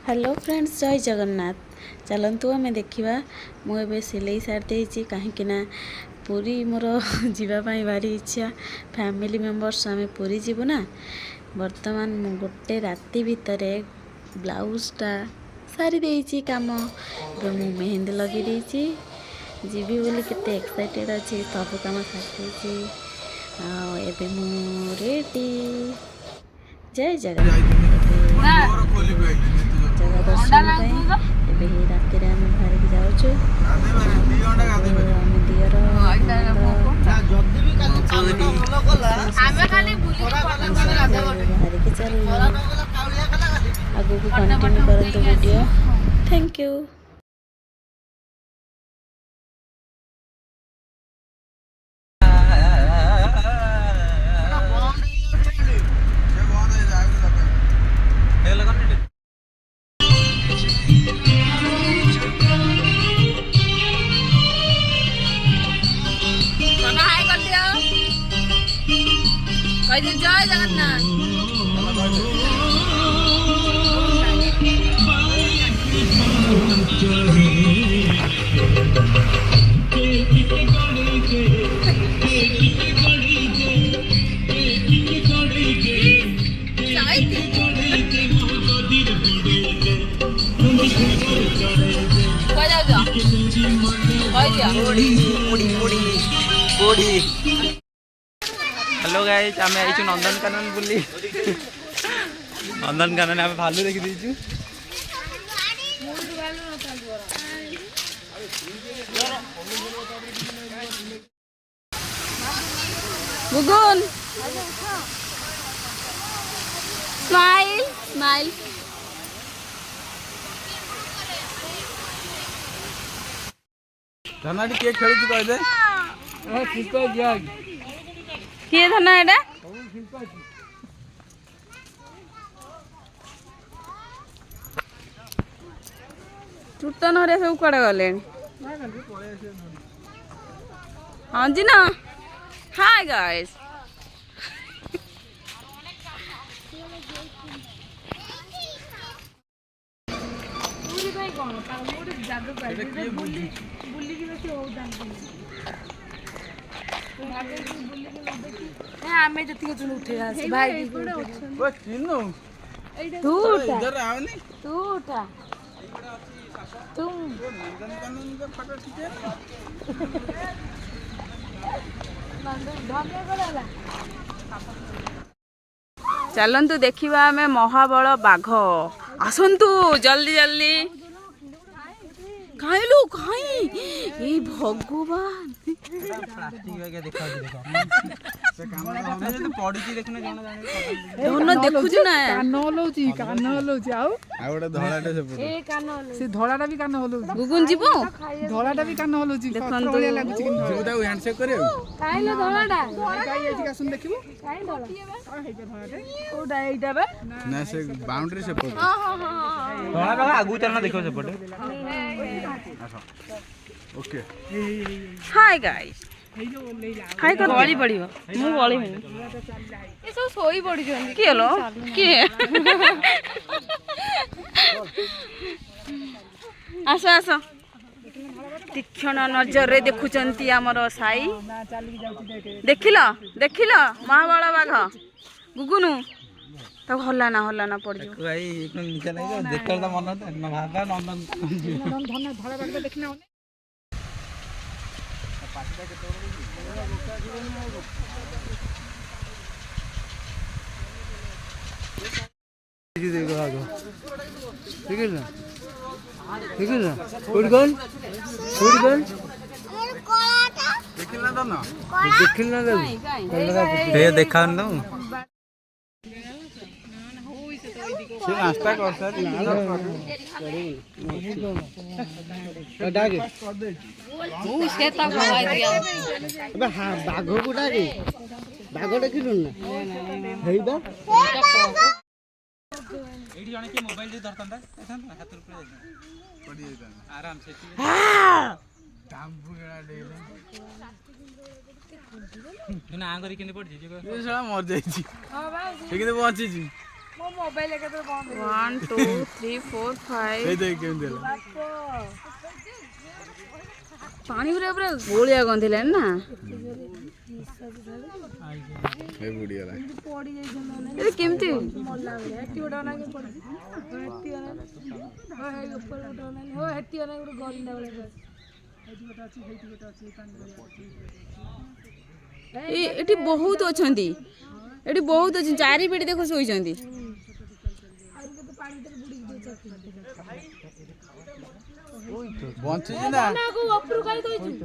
Hello friends, जय जगन्नाथ। चलतु आम देखा मुझे सिलाई सारी कहीं पुरी मोर जीवाई भारी इच्छा। फैमिली मेंबर्स आम पुरी जीवु ना। बर्तमान गोटे राति भितर ब्लाउजटा सारी देती काम मु मेहंदी लगे जीवी बोली केते एक्साइटेड अच्छी। सब कम सारी एबे मु रेडी। जय जगन्नाथ। जगह दर्शन एबे ही राति आम बाहर जाऊँ। आगू को कंटिन्यू करंतु वीडियो। Thank you. जय जगन्नाथ। हेलो गाइस, आम आई नंदनकानन बुली। नंदनकानन आम भालू देखी दीचु। गुगुन स्माइल स्माइल। धनाटी किए खेलुची कहले? किए धना एटा? टूटन हरे सब कड़े गले। हाँ जी ना। Hi guys. आमे जति चुन उठे आसे भाई ओ चिन्नु तू उठा इधर आओ नी। तू उठा तुम नंदनकानन का फोटो खींचे। चलतु देखा आम महाबल बाघ। आसतु जल्दी जल्दी। खाइलु खाई भगवान धन देखुछु ना। कान हलौची आउ गोटे धलाटे से धलाटा भी कान हलौची। गुगुन जीवो धलाटा भी कान हलौची। देखंतु खतरलिया लागुची किन जोटा हैंडशेक करे। काइलो धलाटा काई आजी का सुन देखिबो। काई धला आ हेजे धलाटे ओडा एइटा बे ना से बाउंड्री से पड़े। हां हां हां धला बागा आगु चलना देखो से पड़े। ओके। Hi guys. हाय कर गली पड़िबो। मु गली में ए सब सोई पड़ी जंदी। के लो के आसो आसो। तीक्षण नजर रे देखुचंती हमर साई। देखिल देखिल महाबल बाघ गुगुनु तो हल्ला ना पड़ जो भाई एकदम नीचे नहीं देखल त मन त न भागा नंदन धन धला बाग देखना पाछटा के तोड़ जी देखो आगो ठीक है ना उड़ गन देखिल ना ना ये देखा न से नाश्ता करता डागे ऊ से त भगाई दिया। अबे हां बाघो गुडा रे बाघो देखिलु ना हेइबा एडी जने के मोबाइल दे धरतंदा एथन हाथ रुपे पड़ी जाता आराम से दाम्बु गडा देले तू ना आंगरी केने पड़ जी ये साला मर जाई छी हां भाई ठीक है बची छी ମୋ ମୋବାଇଲ ଏକାଥରେ ବନ୍ଦ 1 2 3 4 5 ଏଇ ଦେଇ କେମିତି ହେଲା ପାଣି ପୁରା ଗୋଳିଆ ଗନ୍ଧିଲାଣି ନା ଏ ବୁଡ଼ିଗଲା ପଡି ଯାଇଛନ୍ତି ଏ କେମିତି ମଲା ଭଳିଆ ହେଟି ଗୋଟେ ଅନାକେ ପଡିଛି ହେଟି ଅନାକେ ହଁ ହେଇ ଉପରେ ଗୋଟେ ଅନାକେ ହଁ ହେଟି ଅନାକେ ଗୋଟେ ଗଲିନା ଭଳିଆ ହେଟି ଗୋଟେ ଅଛି ହେଇଟି ଗୋଟେ ଅଛି ପାଣି ଭଳିଆ ଏଠି ବହୁତ ଅଛନ୍ତି ଏଠି ବହୁତ ଅଛନ୍ତି ଚାରି ପିଠି ଦେଖ ଶୋଇଛନ୍ତି ବଞ୍ଚିଛି ନା ଉପରୁ କାଇ ଦଇଛୁ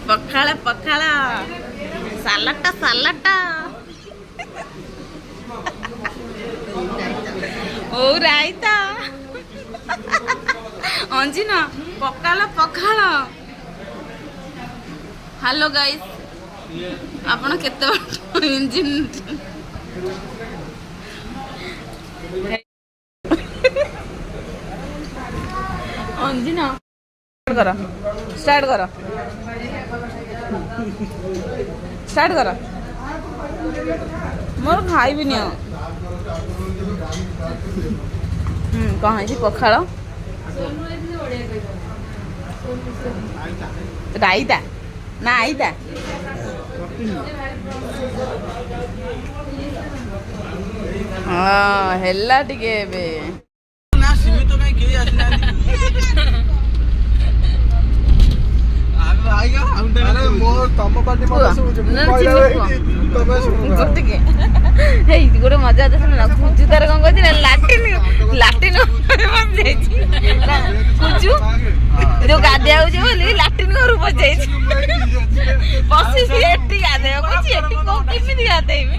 ପଖାଳ ପଖାଳ ସାଲାଟା ସାଲାଟା ଓ ରାଇତା ଅଞ୍ଜିନ ପଖାଳ ପଖାଳ ହ୍ୟାଲୋ ଗାଇସ୍ ଆପଣ କେତେ ଇଞ୍ଜିନ ଅଞ୍ଜିନ କର ଷ୍ଟାର୍ଟ କର ଷ୍ଟାର୍ଟ କର ମୋର ଖାଇବିନି ଆଉ କ'ଣ ହେଇଛି ପଖାଳ ରାଇତା ନା ଆଇତା ହଁ ହେଲା ଟିକେ ଏବେ ନା ସୀମିତ କାଇଁ କେହି ଆସିନାହାନ୍ତି ଆରେ ମୋ ତମ ପାଟି ମତେ ଶୁଭୁଛି ମୁଁ କହିଲା ତମେ ଶୁଣୁନ ଟିକେ ହେଇ ଗୋଟେ ମଜା କଥା ଶୁଣ ନା କୁଜୁ ତାର କ'ଣ କହୁଛି ନା ଲାଟିନ୍ ବସିଯାଇଛି କୁଜୁ ଯୋଉ ଗାଧେଇଆ ହଉଛି ବୋଲି ଲାଟିନ୍ ଘରୁ ବସିଯାଇଛି ବସିଛି ଏଠି ଗାଧେଇବାକୁ କହୁଛି ଏଠି କେମିତି ଗାଧେଇବି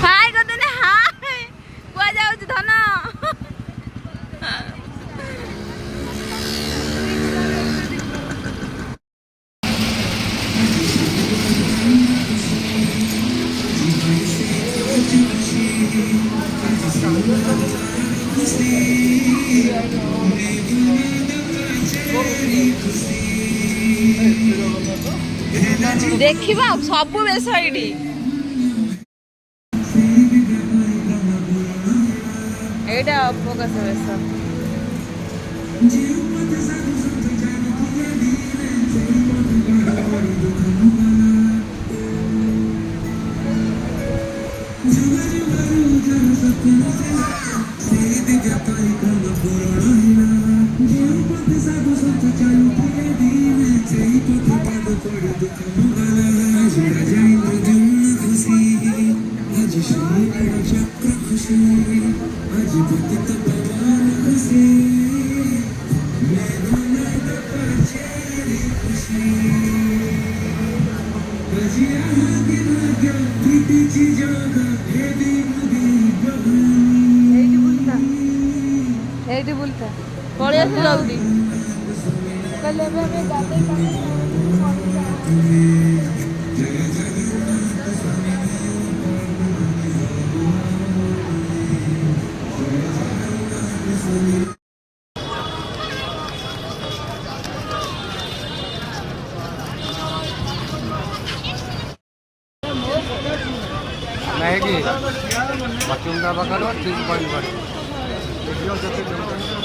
ହାଇ କଥା ନା ହାଇ କୁହାଯାଉଛି ଧନ ଦେଖିବା ସବୁ ବେଶ ଏଇଠି ଏଇଟା ଅବକାଶ ବେଶ এইটি বুলতা পড়ে আসে জলদি କହିଲେ ଏବେ ଆମେ ଗାଧେଇ ପାଣି ନାଇଁ ପଶ୍ଚିମଟା ପାଖରେ ଠିକ୍ ପଏଣ୍ଟ ପଡ଼େ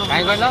କାହିଁ କହିଲ